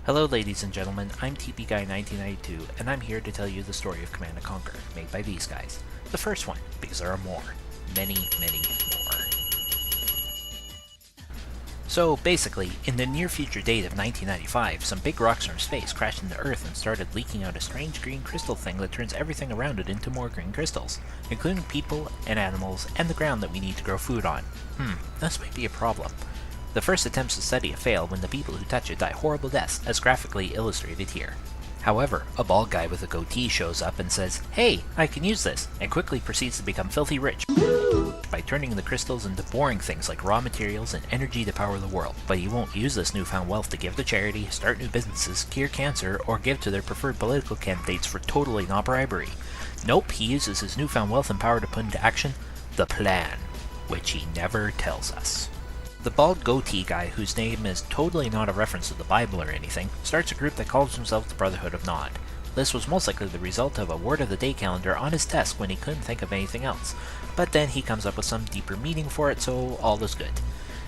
Hello ladies and gentlemen, I'm tbguy1992, and I'm here to tell you the story of Command & Conquer, made by these guys. The first one, because there are more. Many more. So basically, in the near future date of 1995, some big rocks from space crashed into Earth and started leaking out a strange green crystal thing that turns everything around it into more green crystals, including people and animals and the ground that we need to grow food on. This might be a problem. The first attempts to study it fail when the people who touch it die horrible deaths, as graphically illustrated here. However, a bald guy with a goatee shows up and says, "Hey, I can use this," and quickly proceeds to become filthy rich by turning the crystals into boring things like raw materials and energy to power the world. But he won't use this newfound wealth to give to charity, start new businesses, cure cancer, or give to their preferred political candidates for totally not bribery. Nope, he uses his newfound wealth and power to put into action the plan, which he never tells us. The bald goatee guy, whose name is totally not a reference to the Bible or anything, starts a group that calls themselves the Brotherhood of Nod. This was most likely the result of a word of the day calendar on his desk when he couldn't think of anything else, but then he comes up with some deeper meaning for it, so all is good.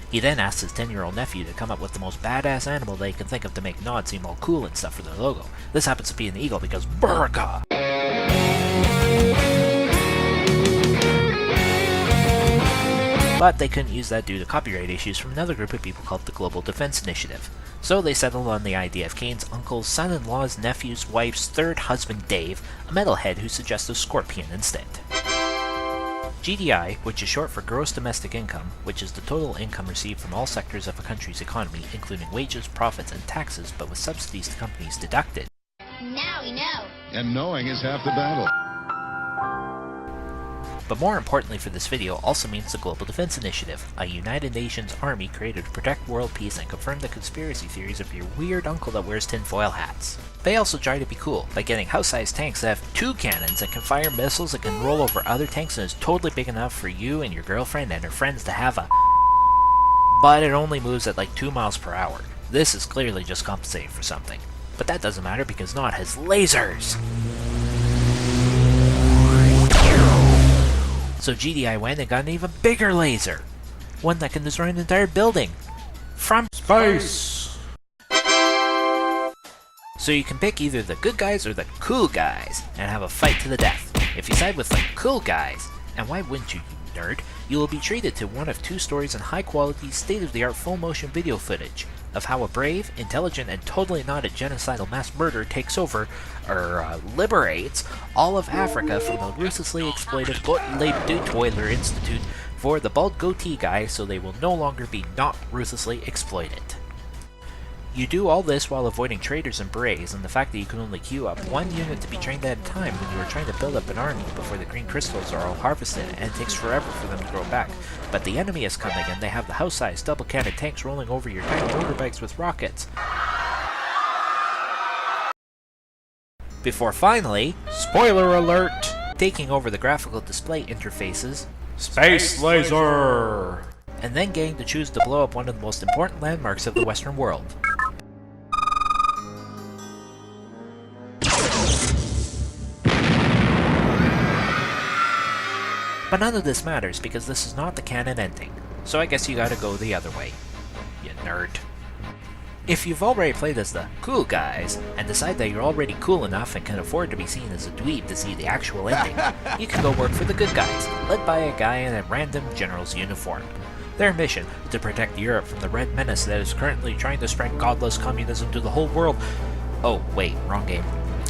He then asks his 10-year-old nephew to come up with the most badass animal they can think of to make Nod seem all cool and stuff for their logo. This happens to be an eagle because Burka! But they couldn't use that due to copyright issues from another group of people called the Global Defense Initiative. So they settled on the idea of Kane's uncle's son-in-law's nephew's wife's third husband Dave, a metalhead who suggests a scorpion instead. GDI, which is short for Gross Domestic Income, which is the total income received from all sectors of a country's economy, including wages, profits, and taxes, but with subsidies to companies deducted. Now we know. And knowing is half the battle. But more importantly for this video also means the Global Defense Initiative, a United Nations army created to protect world peace and confirm the conspiracy theories of your weird uncle that wears tinfoil hats. They also try to be cool by getting house-sized tanks that have 2 cannons that can fire missiles that can roll over other tanks and is totally big enough for you and your girlfriend and her friends to have a... But it only moves at like 2 miles per hour. This is clearly just compensating for something. But that doesn't matter because Nod has lasers! So GDI went and got an even bigger laser. One that can destroy an entire building. From space! So you can pick either the good guys or the cool guys, and have a fight to the death. If you side with the cool guys, and why wouldn't you, you nerd, you will be treated to one of 2 stories and high-quality, state-of-the-art full-motion video footage of how a brave, intelligent, and totally not a genocidal mass murderer takes over, liberates, all of Africa from the ruthlessly exploited Gottlieb Duttweiler Institute for the bald goatee guy so they will no longer be not ruthlessly exploited. You do all this while avoiding traitors and berets, and the fact that you can only queue up 1 unit to be trained at a time when you are trying to build up an army before the green crystals are all harvested, and it takes forever for them to grow back. But the enemy is coming and they have the house-sized double-cannon tanks rolling over your tiny motorbikes with rockets. Before finally, spoiler alert, taking over the graphical display interfaces, Space Laser! And then getting to choose to blow up one of the most important landmarks of the Western world. But none of this matters because this is not the canon ending, so I guess you gotta go the other way, you nerd. If you've already played as the cool guys, and decide that you're already cool enough and can afford to be seen as a dweeb to see the actual ending, you can go work for the good guys, led by a guy in a random general's uniform. Their mission, to protect Europe from the Red Menace that is currently trying to spread godless communism to the whole world. Oh, wait, wrong game.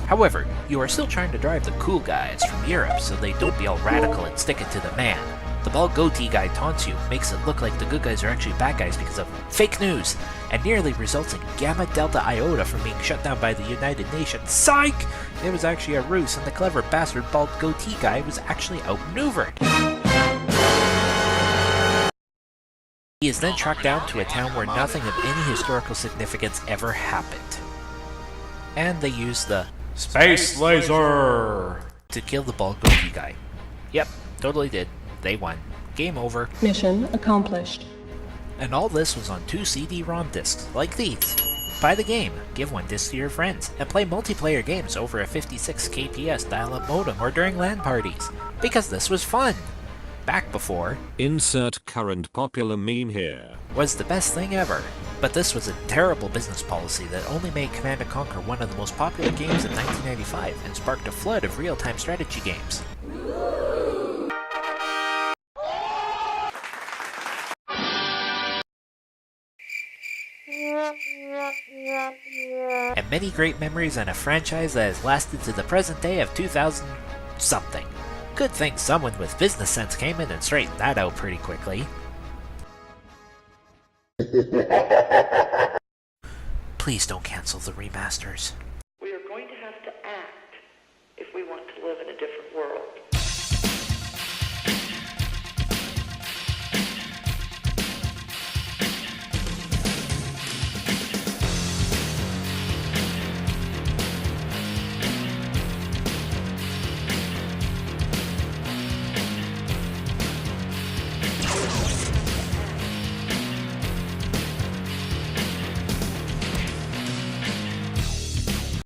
However, you are still trying to drive the cool guys from Europe so they don't be all radical and stick it to the man. The bald goatee guy taunts you, makes it look like the good guys are actually bad guys because of fake news, and nearly results in Gamma Delta Iota from being shut down by the United Nations. Psych! It was actually a ruse, and the clever bastard bald goatee guy was actually outmaneuvered. He is then tracked down to a town where nothing of any historical significance ever happened. And they use the Space Laser to kill the bald goatee guy. Yep, totally did. They won. Game over. Mission accomplished. And all this was on 2 CD-ROM discs, like these. Buy the game, give 1 disc to your friends, and play multiplayer games over a 56 kps dial-up modem or during LAN parties. Because this was fun! Back before insert current popular meme here was the best thing ever. But this was a terrible business policy that only made Command & Conquer one of the most popular games in 1995 and sparked a flood of real-time strategy games. And many great memories and a franchise that has lasted to the present day of 2000-something. Good thing someone with business sense came in and straightened that out pretty quickly. Please don't cancel the remasters.